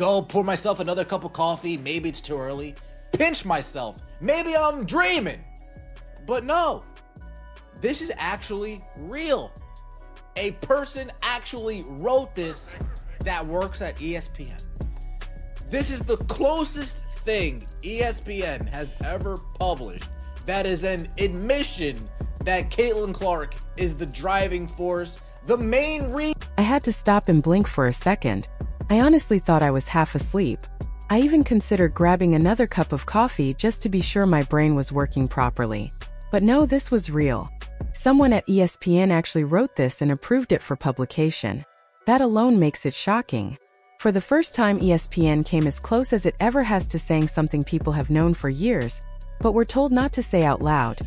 Go pour myself another cup of coffee, maybe it's too early. Pinch myself, maybe I'm dreaming. But no, this is actually real. A person actually wrote this that works at ESPN. This is the closest thing ESPN has ever published that is an admission that Caitlin Clark is the driving force, the main reason. I had to stop and blink for a second. I honestly thought I was half asleep. I even considered grabbing another cup of coffee just to be sure my brain was working properly. But no, this was real. Someone at ESPN actually wrote this and approved it for publication. That alone makes it shocking. For the first time, ESPN came as close as it ever has to saying something people have known for years, but were told not to say out loud.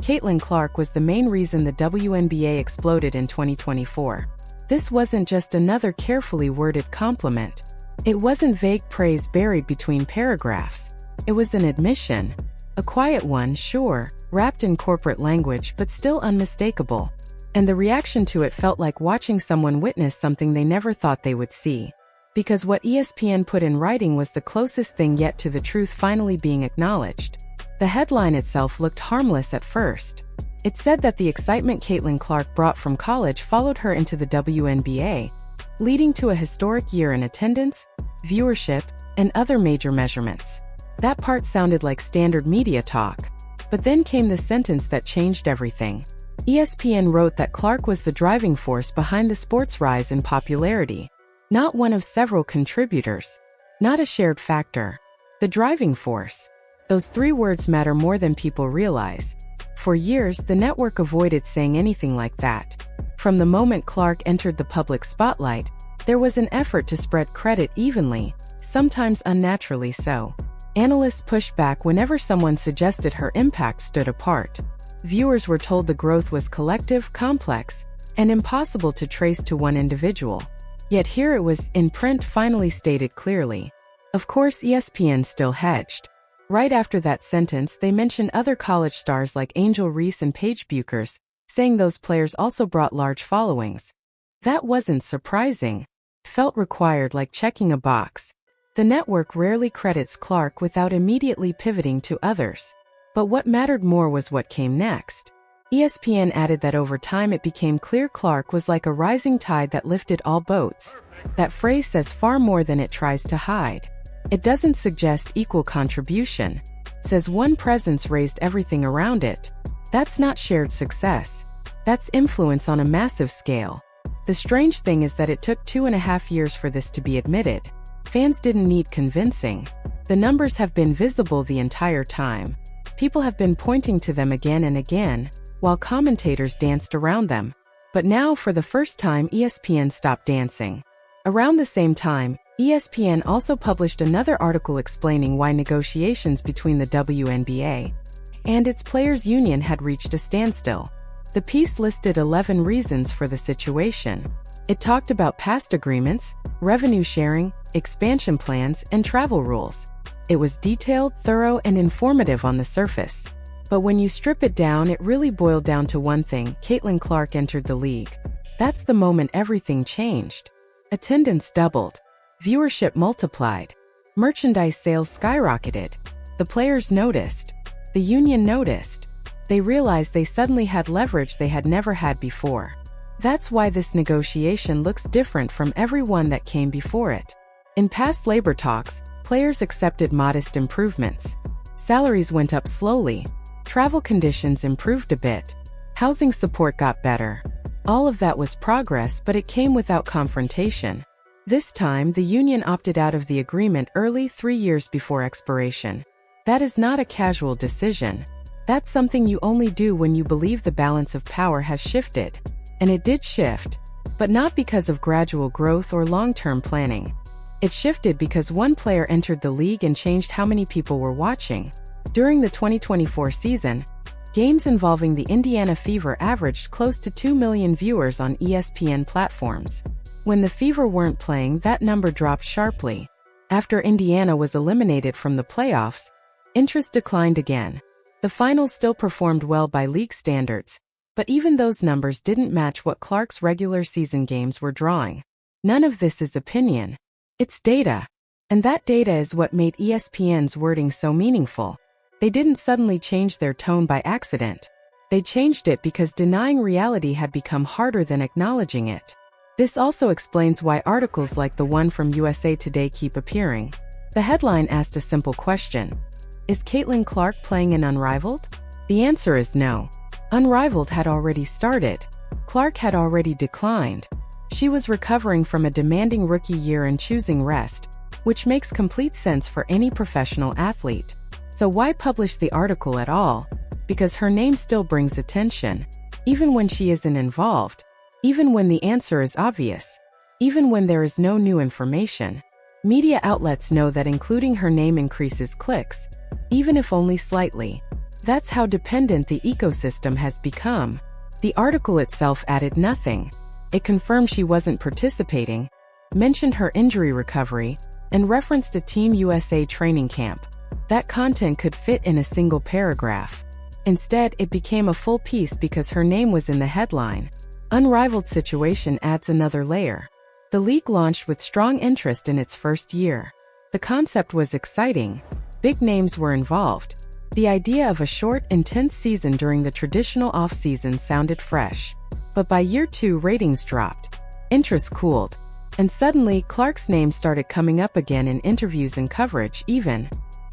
Caitlin Clark was the main reason the WNBA exploded in 2024. This wasn't just another carefully worded compliment. It wasn't vague praise buried between paragraphs. It was an admission. A quiet one, sure, wrapped in corporate language, but still unmistakable. And the reaction to it felt like watching someone witness something they never thought they would see. Because what ESPN put in writing was the closest thing yet to the truth finally being acknowledged. The headline itself looked harmless at first. It said that the excitement Caitlin Clark brought from college followed her into the WNBA, leading to a historic year in attendance, viewership, and other major measurements. That part sounded like standard media talk. But then came the sentence that changed everything. ESPN wrote that Clark was the driving force behind the sport's rise in popularity. Not one of several contributors. Not a shared factor. The driving force. Those three words matter more than people realize. For years, the network avoided saying anything like that. From the moment Clark entered the public spotlight, there was an effort to spread credit evenly, sometimes unnaturally so. Analysts pushed back whenever someone suggested her impact stood apart. Viewers were told the growth was collective, complex, and impossible to trace to one individual. Yet here it was, in print, finally stated clearly. Of course, ESPN still hedged. Right after that sentence, they mentioned other college stars like Angel Reese and Paige Buchers, saying those players also brought large followings. That wasn't surprising. Felt required, like checking a box. The network rarely credits Clark without immediately pivoting to others. But what mattered more was what came next. ESPN added that over time it became clear Clark was like a rising tide that lifted all boats. That phrase says far more than it tries to hide. It doesn't suggest equal contribution. Says one presence raised everything around it. That's not shared success. That's influence on a massive scale. The strange thing is that it took 2.5 years for this to be admitted. Fans didn't need convincing. The numbers have been visible the entire time. People have been pointing to them again and again, while commentators danced around them. But now, for the first time, ESPN stopped dancing. Around the same time, ESPN also published another article explaining why negotiations between the WNBA and its players' union had reached a standstill. The piece listed 11 reasons for the situation. It talked about past agreements, revenue sharing, expansion plans, and travel rules. It was detailed, thorough, and informative on the surface. But when you strip it down, it really boiled down to one thing: Caitlin Clark entered the league. That's the moment everything changed. Attendance doubled. Viewership multiplied. Merchandise sales skyrocketed. The players noticed. The union noticed. They realized they suddenly had leverage they had never had before. That's why this negotiation looks different from every one that came before it. In past labor talks, players accepted modest improvements. Salaries went up slowly. Travel conditions improved a bit. Housing support got better. All of that was progress, but it came without confrontation. This time, the union opted out of the agreement early, 3 years before expiration. That is not a casual decision. That's something you only do when you believe the balance of power has shifted. And it did shift, but not because of gradual growth or long-term planning. It shifted because one player entered the league and changed how many people were watching. During the 2024 season, games involving the Indiana Fever averaged close to 2 million viewers on ESPN platforms. When the Fever weren't playing, that number dropped sharply. After Indiana was eliminated from the playoffs, interest declined again. The finals still performed well by league standards, but even those numbers didn't match what Clark's regular season games were drawing. None of this is opinion. It's data. And that data is what made ESPN's wording so meaningful. They didn't suddenly change their tone by accident. They changed it because denying reality had become harder than acknowledging it. This also explains why articles like the one from USA Today keep appearing. The headline asked a simple question: is Caitlin Clark playing in Unrivaled? The answer is no. Unrivaled had already started. Clark had already declined. She was recovering from a demanding rookie year and choosing rest, which makes complete sense for any professional athlete. So why publish the article at all? Because her name still brings attention, even when she isn't involved, even when the answer is obvious, even when there is no new information. Media outlets know that including her name increases clicks, even if only slightly. That's how dependent the ecosystem has become. The article itself added nothing. It confirmed she wasn't participating, mentioned her injury recovery, and referenced a Team USA training camp. That content could fit in a single paragraph. Instead, it became a full piece because her name was in the headline. Unrivaled situation adds another layer. The league launched with strong interest in its first year. The concept was exciting. Big names were involved. The idea of a short, intense season during the traditional off-season sounded fresh. But by year 2, ratings dropped. Interest cooled. And suddenly, Clark's name started coming up again in interviews and coverage, even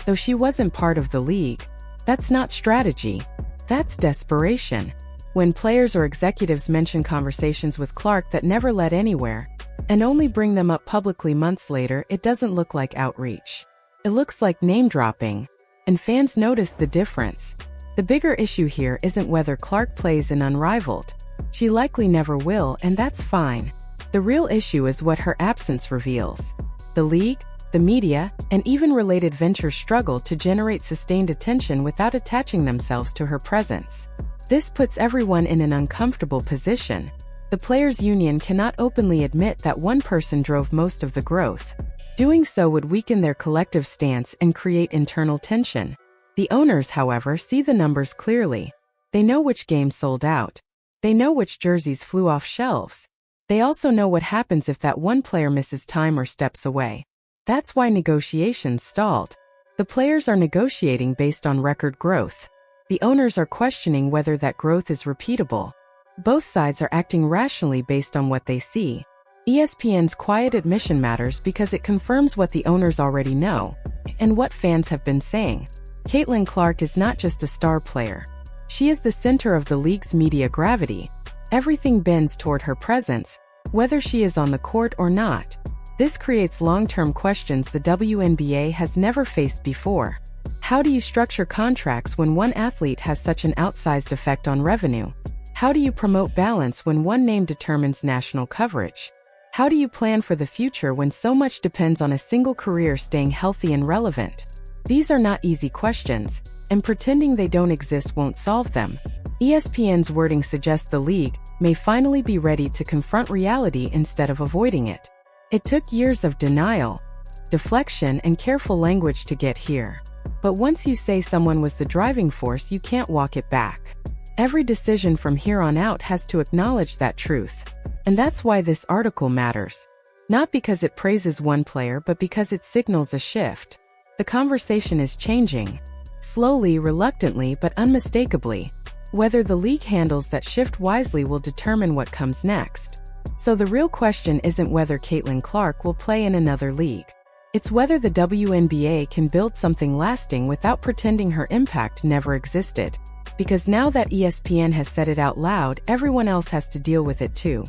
though she wasn't part of the league. That's not strategy. That's desperation. When players or executives mention conversations with Clark that never led anywhere, and only bring them up publicly months later, it doesn't look like outreach. It looks like name-dropping. And fans notice the difference. The bigger issue here isn't whether Clark plays in Unrivaled. She likely never will, and that's fine. The real issue is what her absence reveals. The league, the media, and even related ventures struggle to generate sustained attention without attaching themselves to her presence. This puts everyone in an uncomfortable position. The players' union cannot openly admit that one person drove most of the growth. Doing so would weaken their collective stance and create internal tension. The owners, however, see the numbers clearly. They know which games sold out. They know which jerseys flew off shelves. They also know what happens if that one player misses time or steps away. That's why negotiations stalled. The players are negotiating based on record growth. The owners are questioning whether that growth is repeatable. Both sides are acting rationally based on what they see. ESPN's quiet admission matters because it confirms what the owners already know, and what fans have been saying. Caitlin Clark is not just a star player. She is the center of the league's media gravity. Everything bends toward her presence, whether she is on the court or not. This creates long-term questions the WNBA has never faced before. How do you structure contracts when one athlete has such an outsized effect on revenue? How do you promote balance when one name determines national coverage? How do you plan for the future when so much depends on a single career staying healthy and relevant? These are not easy questions, and pretending they don't exist won't solve them. ESPN's wording suggests the league may finally be ready to confront reality instead of avoiding it. It took years of denial, deflection, and careful language to get here. But once you say someone was the driving force, you can't walk it back. Every decision from here on out has to acknowledge that truth. And that's why this article matters. Not because it praises one player, but because it signals a shift. The conversation is changing. Slowly, reluctantly, but unmistakably. Whether the league handles that shift wisely will determine what comes next. So the real question isn't whether Caitlin Clark will play in another league. It's whether the WNBA can build something lasting without pretending her impact never existed. Because now that ESPN has said it out loud, everyone else has to deal with it too.